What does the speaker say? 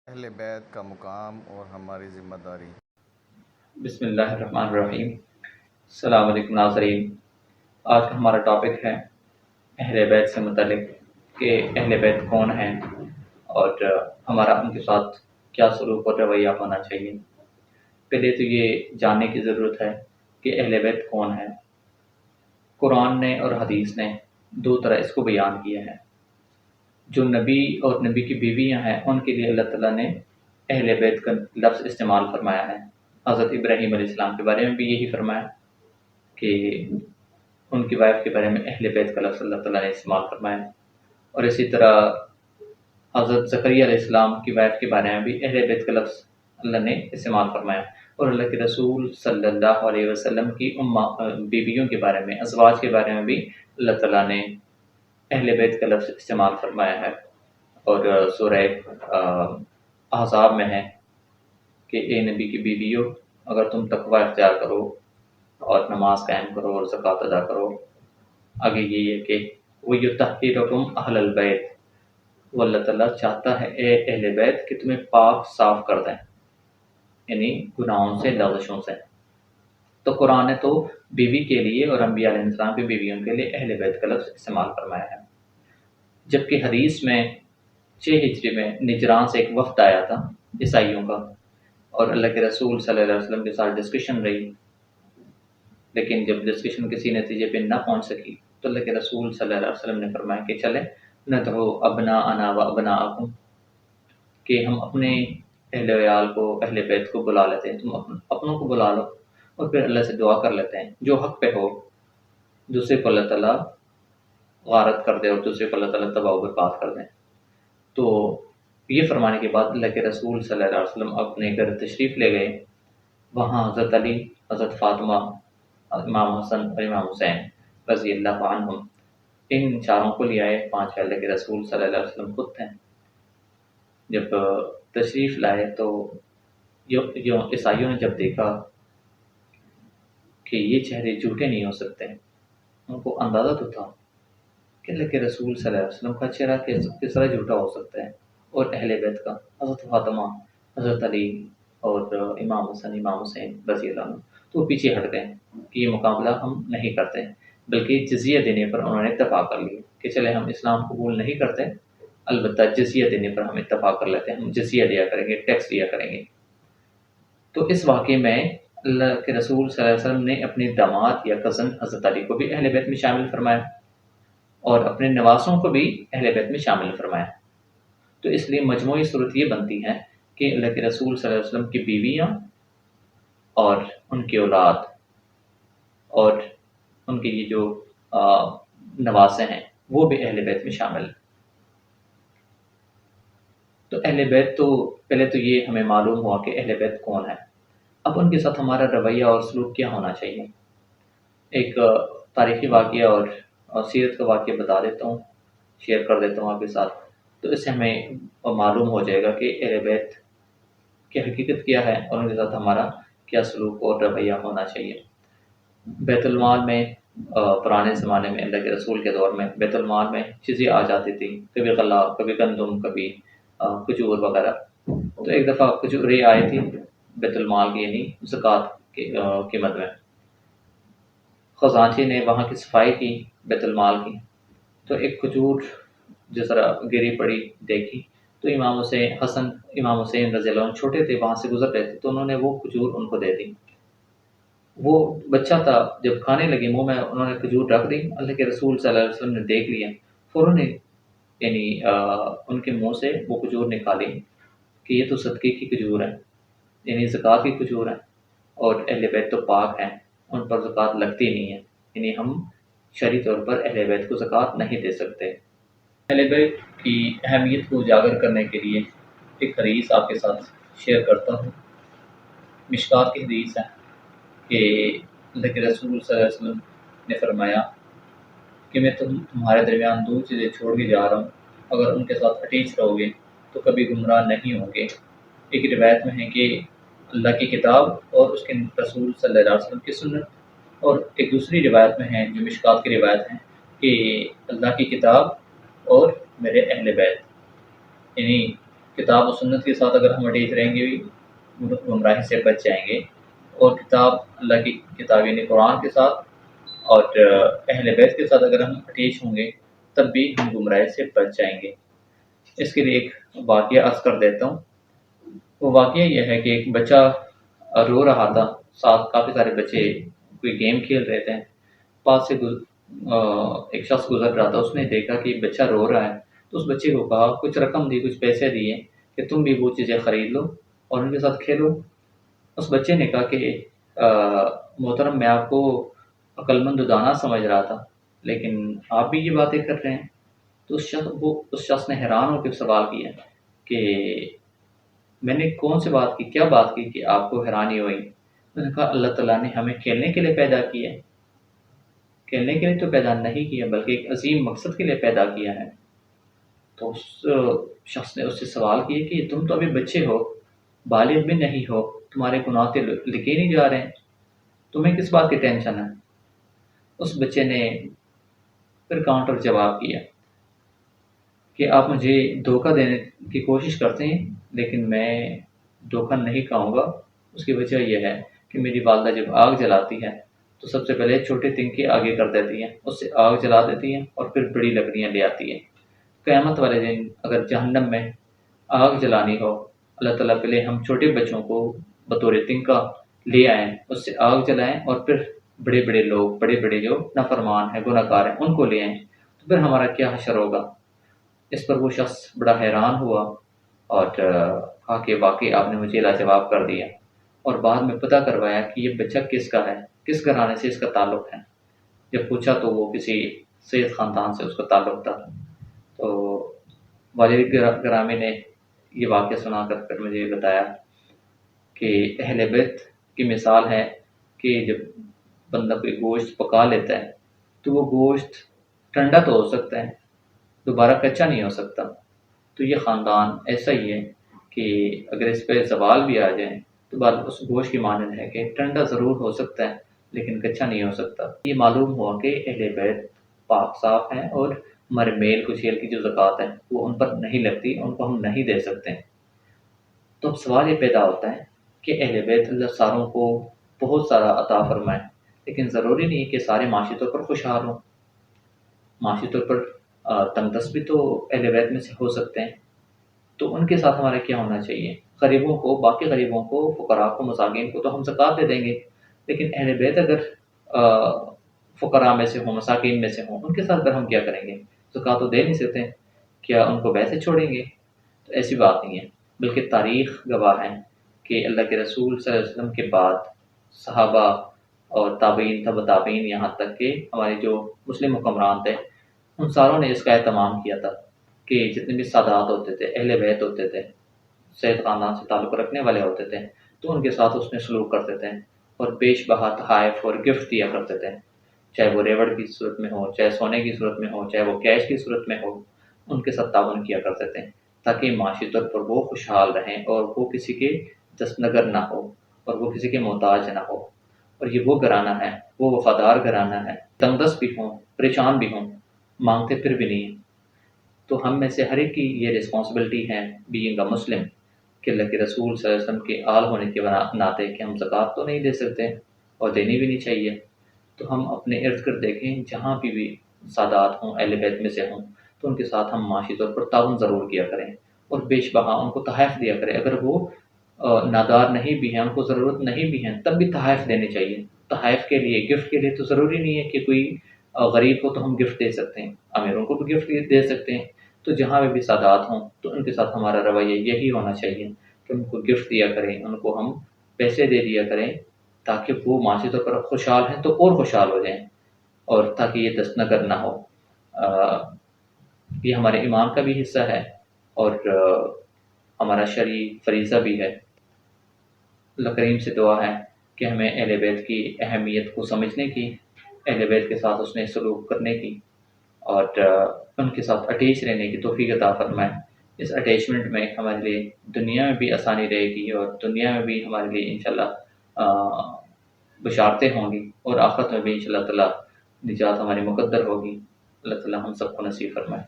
اہل بیت کا مقام اور ہماری ذمہ داری۔ بسم اللہ الرحمن الرحیم۔ السلام علیکم ناظرین۔ آج کا ہمارا ٹاپک ہے اہل بیت سے متعلق کہ اہل بیت کون ہیں اور ہمارا ان کے ساتھ کیا سلوک اور رویہ ہونا چاہیے۔ پہلے تو یہ جاننے کی ضرورت ہے کہ اہل بیت کون ہیں۔ قرآن نے اور حدیث نے دو طرح اس کو بیان کیا ہے۔ جو نبی اور نبی کی بیویاں ہیں ان کے لیے اللہ تعالیٰ نے اہل بیت کا لفظ استعمال فرمایا ہے۔ حضرت ابراہیم علیہ السلام کے بارے میں بھی یہی فرمایا کہ ان کی وائف کے بارے میں اہل بیت کا لفظ اللہ تعالیٰ نے استعمال فرمایا، اور اسی طرح حضرت زکریا علیہ السلام کی وائف کے بارے میں بھی اہل بیت کا لفظ اللہ نے استعمال فرمایا، اور اللہ کے رسول صلی اللہ علیہ وسلم کی بیویوں کے بارے میں، ازواج کے بارے میں بھی اللہ تعالیٰ نے اہل بیت کا لفظ استعمال فرمایا ہے۔ اور سورہ احزاب میں ہے کہ اے نبی کی بیویوں، اگر تم تقوی اختیار کرو اور نماز قائم کرو اور زکوٰۃ ادا کرو، آگے یہ ہے کہ وَيُطَهِّرُكُمْ أَهْلَ الْبَيْتِ، وہ اللہ تعالیٰ چاہتا ہے اے اہل بیت کہ تمہیں پاک صاف کر دیں، یعنی گناہوں سے، لغزشوں سے۔ تو قرآن نے تو بیوی کے لیے اور انبیاء علیہ السلام کی بیویوں کے لیے اہل بیت کا لفظ استعمال فرمایا ہے، جبکہ حدیث میں 6 ہجری میں نجران سے ایک وفد آیا تھا عیسائیوں کا، اور اللہ کے رسول صلی اللہ علیہ وسلم کے ساتھ ڈسکشن رہی، لیکن جب ڈسکشن کسی نتیجے پہ نہ پہنچ سکی تو اللہ کے رسول صلی اللہ علیہ وسلم نے فرمایا کہ چلے ندعو ابناءنا و ابناءکم، کہ ہم اپنے اہل ویال کو، اہل بیت کو بلا لیتے ہیں، تم اپنوں کو بلا لو اور پھر اللہ سے دعا کر لیتے ہیں جو حق پہ ہو، دوسرے کو اللہ تعالیٰ غارت کر دے اور دوسرے کو اللہ تعالیٰ تباہ و برباد کر دیں۔ تو یہ فرمانے کے بعد اللہ کے رسول صلی اللہ علیہ وسلم اپنے گھر تشریف لے گئے۔ وہاں حضرت علی، حضرت فاطمہ، امام حسن اور امام حسین رضی اللہ عنہم، ان چاروں کو لے آئے۔ 5 اللہ کے رسول صلی اللہ علیہ وسلم خود تھے۔ جب تشریف لائے تو عیسائیوں نے جب دیکھا کہ یہ چہرے جھوٹے نہیں ہو سکتے، ان کو اندازہ تو تھا کہ اللہ کے رسول صلی اللہ علیہ وسلم کا چہرہ کس طرح جھوٹا ہو سکتا ہے، اور اہل بیت کا حضرت فاطمہ، حضرت علی اور امام حسن، امام حسین رضی اللہ عنہ، تو وہ پیچھے ہٹ گئے کہ یہ مقابلہ ہم نہیں کرتے، بلکہ جزیہ دینے پر انہوں نے اتفاق کر لیا کہ چلے ہم اسلام قبول نہیں کرتے، البتہ جزیہ دینے پر ہم اتفاق کر لیتے ہیں، ہم جزیہ دیا کریں گے، ٹیکس دیا کریں گے۔ تو اس واقعے میں اللہ کے رسول صلی اللہ علیہ وسلم نے اپنے داماد یا کزن حضرت علی کو بھی اہل بیت میں شامل فرمایا، اور اپنے نواسوں کو بھی اہل بیت میں شامل فرمایا۔ تو اس لیے مجموعی صورت یہ بنتی ہے کہ اللہ کے رسول صلی اللہ علیہ وسلم کی بیویاں اور ان کی اولاد اور ان کے یہ جو نواسے ہیں وہ بھی اہل بیت میں شامل ہیں۔ تو اہل بیت تو پہلے تو یہ ہمیں معلوم ہوا کہ اہل بیت کون ہے۔ اب ان کے ساتھ ہمارا رویہ اور سلوک کیا ہونا چاہیے۔ ایک تاریخی واقعہ اور سیرت کا واقعہ بتا دیتا ہوں، شیئر کر دیتا ہوں آپ کے ساتھ، تو اس سے ہمیں معلوم ہو جائے گا کہ اہل بیت کی حقیقت کیا ہے اور ان کے ساتھ ہمارا کیا سلوک اور رویہ ہونا چاہیے۔ بیت المال میں پرانے زمانے میں اللہ کے رسول کے دور میں بیت المال میں چیزیں آ جاتی تھیں، کبھی غلہ، کبھی گندم، کبھی کھجور وغیرہ۔ تو ایک دفعہ کھجوریں آئی تھی بیت المال کی، یعنی زکوٰۃ کی قیمت میں۔ خزانچی نے وہاں کی صفائی کی بیت المال کی، تو ایک کھجور جس طرح گری پڑی دیکھی، تو امام حسین رضی اللہ عنہ چھوٹے تھے، وہاں سے گزر رہے تھے، تو انہوں نے وہ کھجور ان کو دے دی۔ وہ بچہ تھا، جب کھانے لگے منہ میں انہوں نے کھجور رکھ دی، اللہ کے رسول صلی اللہ علیہ وسلم نے دیکھ لیا، فوراً یعنی ان کے منہ سے وہ کھجور نکالی کہ یہ تو صدقے کی کھجور ہے، یعنی زکوٰۃ کی کھجور ہے، اور اہل بیت تو پاک ہیں، ان پر زکوٰۃ لگتی نہیں ہے، یعنی ہم شرعی طور پر اہل بیت کو زکوٰۃ نہیں دے سکتے۔ اہل بیت کی اہمیت کو اجاگر کرنے کے لیے ایک حدیث آپ کے ساتھ شیئر کرتا ہوں۔ مشکات کی حدیث ہے کہ اللہ کے رسول صلی اللہ علیہ وسلم نے فرمایا کہ میں تمہارے درمیان 2 چیزیں چھوڑ کے جا رہا ہوں، اگر ان کے ساتھ اٹیچ رہو گے تو کبھی گمراہ نہیں ہوں گے۔ ایک روایت میں ہے کہ اللہ کی کتاب اور اس کے رسول صلی اللہ علیہ وسلم کی سنت، اور ایک دوسری روایت میں ہے جو مشکات کی روایت ہے کہ اللہ کی کتاب اور میرے اہل بیت، یعنی کتاب و سنت کے ساتھ اگر ہم اٹیچ رہیں گے گمراہی سے بچ جائیں گے، اور کتاب اللہ کی کتاب یعنی قرآن کے ساتھ اور اہل بیت کے ساتھ اگر ہم اٹیچ ہوں گے تب بھی ہم گمراہی سے بچ جائیں گے۔ اس کے لیے ایک واقعہ عرض کر دیتا ہوں۔ وہ واقعہ یہ ہے کہ ایک بچہ رو رہا تھا، ساتھ کافی سارے بچے کوئی گیم کھیل رہے تھے، پاس سے ایک شخص گزر رہا تھا، اس نے دیکھا کہ بچہ رو رہا ہے تو اس بچے کو کہا، کچھ رقم دی، کچھ پیسے دیے کہ تم بھی وہ چیزیں خرید لو اور ان کے ساتھ کھیلو۔ اس بچے نے کہا کہ محترم میں آپ کو عقل مند و دانا سمجھ رہا تھا، لیکن آپ بھی یہ باتیں کر رہے ہیں۔ تو اس شخص نے حیران ہو کے سوال کیا کہ میں نے کون سی بات کی، کیا بات کی کہ آپ کو حیرانی ہوئی؟ اس نے کہا اللہ تعالیٰ نے ہمیں کھیلنے کے لیے پیدا کیا ہے، کھیلنے کے لیے تو پیدا نہیں کیا بلکہ ایک عظیم مقصد کے لیے پیدا کیا ہے۔ تو اس شخص نے اس سے سوال کیا کہ تم تو ابھی بچے ہو، بالغ بھی نہیں ہو، تمہارے گناہ تو لکھے نہیں جا رہے ہیں، تمہیں کس بات کی ٹینشن ہے؟ اس بچے نے پھر کاؤنٹر جواب کیا کہ آپ مجھے دھوکہ دینے کی کوشش کرتے ہیں لیکن میں دھوکہ نہیں کھاؤں گا۔ اس کی وجہ یہ ہے کہ میری والدہ جب آگ جلاتی ہے تو سب سے پہلے چھوٹے تنکے آگے کر دیتی ہیں، اس سے آگ جلا دیتی ہیں اور پھر بڑی لکڑیاں لے آتی ہیں۔ قیامت والے دن اگر جہنم میں آگ جلانی ہو، اللہ تعالیٰ پہلے ہم چھوٹے بچوں کو بطور تنکا لے آئیں، اس سے آگ جلائیں اور پھر بڑے بڑے لوگ، بڑے بڑے جو نافرمان ہیں، گناہ گار ہیں، ان کو لے آئیں، تو پھر ہمارا کیا حشر ہوگا؟ اس پر وہ شخص بڑا حیران ہوا اور کہا کہ واقعی آپ نے مجھے لاجواب کر دیا، اور بعد میں پتہ کروایا کہ یہ بچہ کس کا ہے، کس گھرانے سے اس کا تعلق ہے۔ جب پوچھا تو وہ کسی سید خاندان سے اس کا تعلق تھا۔ تو والد گرامی نے یہ واقعہ سنا کر پھر مجھے بتایا کہ اہل بیت کی مثال ہے کہ جب بندہ کوئی گوشت پکا لیتا ہے تو وہ گوشت ٹھنڈا تو ہو سکتا ہے، دوبارہ کچا نہیں ہو سکتا۔ تو یہ خاندان ایسا ہی ہے کہ اگر اس پہ زوال بھی آ جائے تو بات اس گوشت کی مانند ہے کہ ٹھنڈا ضرور ہو سکتا ہے لیکن کچا نہیں ہو سکتا۔ یہ معلوم ہوا کہ اہل بیت پاک صاف ہیں اور ہمارے میل کچیل کی جو زکوٰۃ ہے وہ ان پر نہیں لگتی، ان کو ہم نہیں دے سکتے۔ تو اب سوال یہ پیدا ہوتا ہے کہ اہل بیت اللہ ساروں کو بہت سارا عطا فرمائے، لیکن ضروری نہیں کہ سارے معاشی طور پر خوشحال ہوں۔ معاشی طور پر تنگ دست بھی تو اہل بیت میں سے ہو سکتے ہیں، تو ان کے ساتھ ہمارا کیا ہونا چاہیے؟ غریبوں کو، باقی غریبوں کو، فقراء کو، مساکین کو تو ہم زکوٰۃ دے دیں گے، لیکن اہل بیت اگر فقراء میں سے ہوں، مساکین میں سے ہوں، ان کے ساتھ اگر ہم کیا کریں گے؟ زکوٰۃ تو دے نہیں سکتے، کیا ان کو ویسے چھوڑیں گے؟ تو ایسی بات نہیں ہے، بلکہ تاریخ گواہ ہے کہ اللہ کے رسول صلی اللہ علیہ وسلم کے بعد صحابہ اور تابعین، تبع تابعین، یہاں تک کہ ہمارے جو مسلم حکمران تھے، ان ساروں نے اس کا اہتمام کیا تھا کہ جتنے بھی سادات ہوتے تھے، اہل بیت ہوتے تھے، سید خاندان سے تعلق رکھنے والے ہوتے تھے، تو ان کے ساتھ اس نے سلوک کرتے تھے اور بیش بہا تحائف اور گفٹ دیا کرتے تھے، چاہے وہ ریوڑ کی صورت میں ہو، چاہے سونے کی صورت میں ہو، چاہے وہ کیش کی صورت میں ہو، ان کے ساتھ تعاون کیا کرتے تھے تاکہ معاشی طور پر وہ خوشحال رہیں اور وہ کسی کے دستنگر نہ ہو اور وہ کسی کے محتاج نہ ہو۔ اور یہ وہ گھرانہ ہے، وہ وفادار گھرانہ ہے، تنگدست بھی ہوں، پریشان بھی ہوں، مانگتے پھر بھی نہیں۔ تو ہم میں سے ہر ایک کی یہ رسپانسبلٹی ہے بینگ اے مسلم کہ اللہ کے رسول صلی اللہ علیہ وسلم کے آل ہونے کے ناطے کہ ہم زکوٰۃ تو نہیں دے سکتے اور دینی بھی نہیں چاہیے، تو ہم اپنے ارد گرد دیکھیں جہاں بھی سادات ہوں، اہل بیت میں سے ہوں، تو ان کے ساتھ ہم معاشی طور پر تعاون ضرور کیا کریں اور بیش بہا ان کو تحائف دیا کریں۔ اگر وہ نادار نہیں بھی ہیں، ان کو ضرورت نہیں بھی ہیں، تب بھی تحائف دینے چاہیے۔ تحائف کے لیے، گفٹ کے لیے تو ضروری نہیں ہے کہ کوئی غریب کو تو ہم گفٹ دے سکتے ہیں، امیروں کو بھی گفٹ دے سکتے ہیں۔ تو جہاں بھی سادات ہوں تو ان کے ساتھ ہمارا رویہ یہی ہونا چاہیے کہ ان کو گفٹ دیا کریں، ان کو ہم پیسے دے دیا کریں تاکہ وہ معاشی طور پر خوشحال ہیں تو اور خوشحال ہو جائیں، اور تاکہ یہ دستنگر نہ ہو۔ یہ ہمارے ایمان کا بھی حصہ ہے اور ہمارا شرعی فریضہ بھی ہے۔ اللہ کریم سے دعا ہے کہ ہمیں اہل بیت کی اہمیت کو سمجھنے کی، اہل بیت کے ساتھ اس نے سلوک کرنے کی اور ان کے ساتھ اٹیچ رہنے کی توفیق عطا فرمائے۔ اس اٹیچمنٹ میں ہمارے لیے دنیا میں بھی آسانی رہے گی اور دنیا میں بھی ہمارے لیے انشاءاللہ بشارتیں ہوں گی، اور آخرت میں بھی انشاءاللہ تعالیٰ نجات ہماری مقدر ہوگی۔ اللہ تعالیٰ ہم سب کو نصیب فرمائے۔